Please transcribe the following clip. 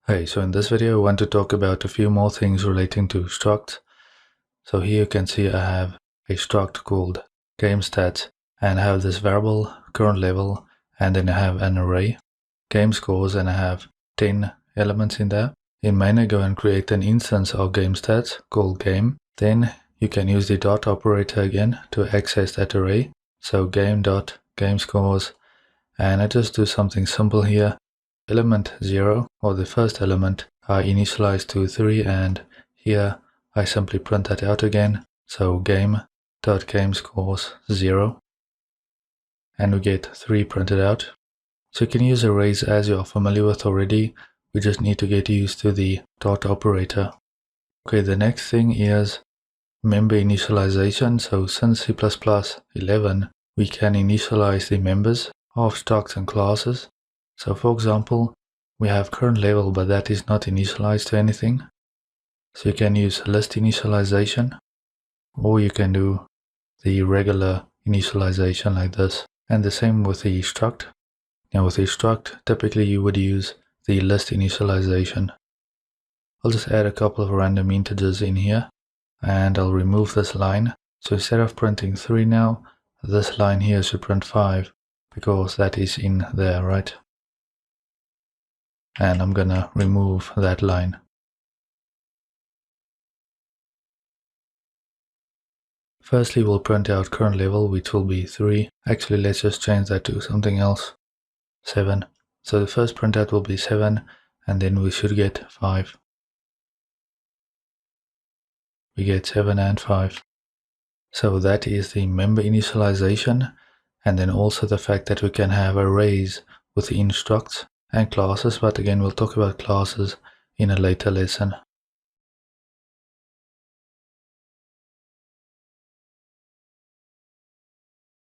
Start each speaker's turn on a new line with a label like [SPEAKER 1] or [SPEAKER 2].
[SPEAKER 1] Hey, so in this video I want to talk about a few more things relating to structs. So here you can see I have a struct called GameStats, and I have this variable current level, and then I have an array game scores, and I have 10 elements in there. In main I go and create an instance of GameStats called game. Then you can use the dot operator again to access that array. So game.gamescores, and I just do something simple here. Element 0, or the first element, I initialize to 3, and here I simply print that out again. So game.gamescores 0, and we get 3 printed out. So you can use arrays as you are familiar with already. We just need to get used to the dot operator. Okay, the next thing is member initialization. So since C++11, we can initialize the members of structs and classes. So for example, we have current level, but that is not initialized to anything. So you can use list initialization, or you can do the regular initialization like this. And the same with the struct. Now with a struct, typically you would use the list initialization. I'll just add a couple of random integers in here, and I'll remove this line. So instead of printing 3 now, this line here should print 5, because that is in there, right? And I'm gonna remove that line. Firstly, we'll print out current level, which will be 3. Actually, let's just change that to something else. 7. So the first printout will be 7, and then we should get 5. We get 7 and 5. So that is the member initialization, and then also the fact that we can have arrays within structs and classes, but again we'll talk about classes in a later lesson.